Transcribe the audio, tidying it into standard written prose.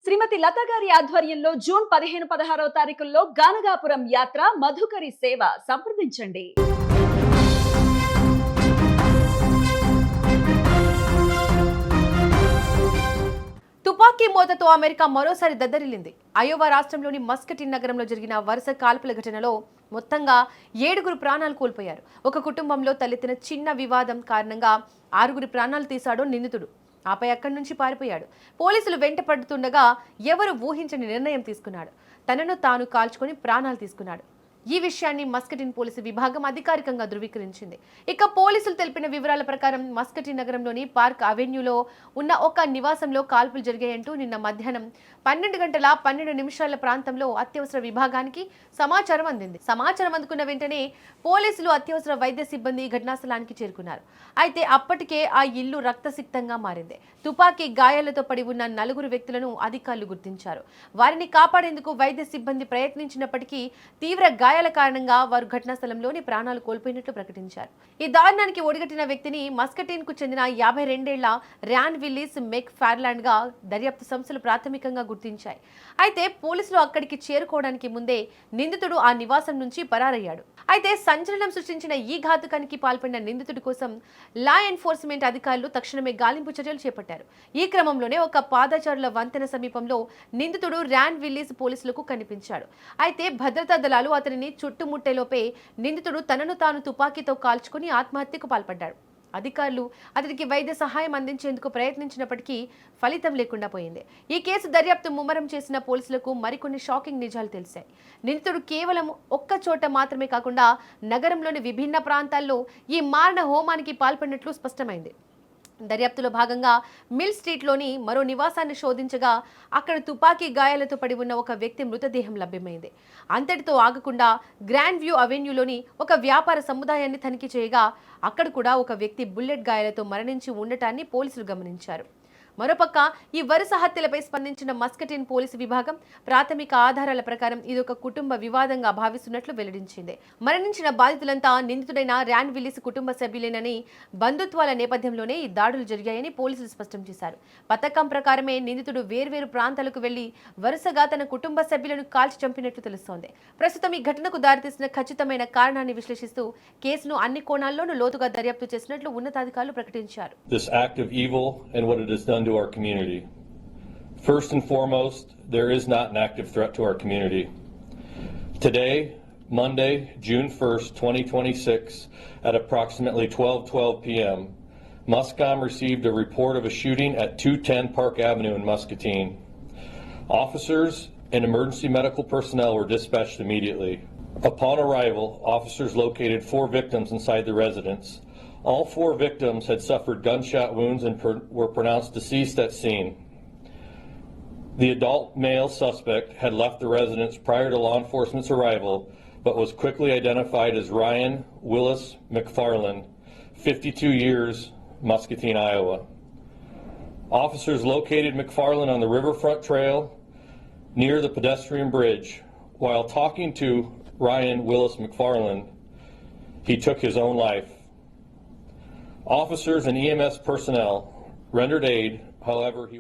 శ్రీమతి లత గారి ఆధ్వర్యంలో జూన్ 15-16వ తారీఖుల్లో గానగాపురం యాత్ర మధుకరి సేవ సంప్రదించండి. తుపాకీ మోతతో అమెరికా మరోసారి దద్దరిల్లింది. అయోవా రాష్ట్రంలోని మస్కటిన్ నగరంలో జరిగిన వరుస కాల్పుల ఘటనలో మొత్తంగా 7 ప్రాణాలు కోల్పోయారు. ఒక కుటుంబంలో తలెత్తిన చిన్న వివాదం కారణంగా 6 ప్రాణాలు తీశాడు నిందితుడు. ఆపై అక్కడి నుంచి పారిపోయాడు. పోలీసులు వెంట పడుతుండగా ఎవరు ఊహించని నిర్ణయం తీసుకున్నాడు. తనను తాను కాల్చుకొని ప్రాణాలు తీసుకున్నాడు. ఈ విషయాన్ని మస్కటిన్ పోలీసు విభాగం అధికారికంగా ధృవీకరించింది. ఇక పోలీసులు తెలిపిన వివరాల ప్రకారం మస్కటిన్ నగరంలోని పార్క్ అవెన్యూలో ఉన్న ఒక నివాసంలో కాల్పులు జరిగాయంటూ నిన్న మధ్యాహ్నం 12:12 ప్రాంతంలో అత్యవసర విభాగానికి సమాచారం అందింది. సమాచారం అందుకున్న వెంటనే పోలీసులు అత్యవసర వైద్య సిబ్బంది ఘటనా స్థలానికి చేరుకున్నారు. అయితే అప్పటికే ఆ ఇల్లు రక్తసిక్తంగా మారింది. తుపాకీ గాయాలతో పడి ఉన్న 4 వ్యక్తులను అధికారులు గుర్తించారు. వారిని కాపాడేందుకు వైద్య సిబ్బంది ప్రయత్నించినప్పటికీ తీవ్ర గాయాల కారణంగా వారు ఘటనా స్థలంలోని ప్రాణాలు కోల్పోయినట్లు ప్రకటించారు. ఈ దారుణానికి ఒడిగట్టిన వ్యక్తిని మస్కటిన్ కు చెందిన 52 ఏళ్ల ర్యాన్ విల్లిస్ మెక్ ఫార్లాండ్ గా దర్యాప్తు సంస్థలు ప్రాథమికంగా గుర్తించాయి. అయితే పోలీసులు అక్కడికి చేరుకోవడానికి ముందే నిందితుడు ఆ నివాసం నుంచి పరారయ్యాడు. అయితే సంచలనం సృష్టించిన ఈ ఘాతుకానికి పాల్పడిన నిందితుడి కోసం లా ఎన్ఫోర్స్మెంట్ అధికారులు తక్షణమే గాలింపు చర్యలు చేపట్టారు. ఈ క్రమంలోనే ఒక పాదచారుల వంతెన సమీపంలో నిందితుడు ర్యాన్ విల్లిస్ పోలీసులకు కనిపించాడు. అయితే భద్రతా దళాలు అతనిని చుట్టుముట్టేలోపే నిందితుడు తనను తాను తుపాకీతో కాల్చుకుని ఆత్మహత్యకు పాల్పడ్డాడు. అధికారులు అతనికి వైద్య సహాయం అందించేందుకు ప్రయత్నించినప్పటికీ ఫలితం లేకుండా పోయింది. ఈ కేసు దర్యాప్తు ముమ్మరం చేసిన పోలీసులకు మరికొన్ని షాకింగ్ నిజాలు తెలిసాయి. నిందితుడు కేవలం ఒక్క చోట మాత్రమే కాకుండా నగరంలోని విభిన్న ప్రాంతాల్లో ఈ మారణ హోమానికి పాల్పడినట్లు స్పష్టమైంది. దర్యాప్తులో భాగంగా మిల్ స్ట్రీట్లోని మరో నివాసాన్ని శోధించగా అక్కడ తుపాకీ గాయాలతో పడి ఉన్న ఒక వ్యక్తి మృతదేహం లభ్యమైంది. అంతటితో ఆగకుండా గ్రాండ్ వ్యూ అవెన్యూలోని ఒక వ్యాపార సముదాయాన్ని తనిఖీ చేయగా అక్కడ కూడా ఒక వ్యక్తి బుల్లెట్ గాయాలతో మరణించి ఉండటాన్ని పోలీసులు గమనించారు. మరోపక్క ఈ వరుస హత్యలపై స్పందించిన మస్కటిన్ పోలీసు విభాగం ప్రాథమిక ఆధారాల ప్రకారం ఇదొక కుటుంబ వివాదంగా భావిస్తున్నట్లు వెల్లడించింది. మరణించిన బాధితులంతా నిందితుడైన ర్యాన్ విల్లిస్ కుటుంబ సభ్యులేనని, బంధుత్వాల నేపథ్యంలోనే ఈ దాడులు జరిగాయని పోలీసులు స్పష్టం చేశారు. పథకం ప్రకారమే నిందితుడు వేర్వేరు ప్రాంతాలకు వెళ్లి వరుసగా తన కుటుంబ సభ్యులను కాల్చి చంపినట్లు తెలుస్తోంది. ప్రస్తుతం ఈ ఘటనకు దారితీసిన ఖచ్చితమైన కారణాన్ని విశ్లేషిస్తూ కేసును అన్ని కోణాల్లోనూ లోతుగా దర్యాప్తు చేసినట్లు ఉన్నతాధికారులు ప్రకటించారు. To our community. First and foremost, there is not an active threat to our community. Today, Monday, June 1st, 2026, at approximately 12:12 p.m., Muscom received a report of a shooting at 210 Park Avenue in Muscatine. Officers and emergency medical personnel were dispatched immediately. Upon arrival, officers located 4 victims inside the residence. All 4 victims had suffered gunshot wounds and were pronounced deceased at scene. The adult male suspect had left the residence prior to law enforcement's arrival, but was quickly identified as Ryan Willis McFarland, 52 years, Muscatine, Iowa. Officers located McFarland on the Riverfront Trail near the pedestrian bridge. While talking to Ryan Willis McFarland, he took his own life. Officers and EMS personnel rendered aid, however, he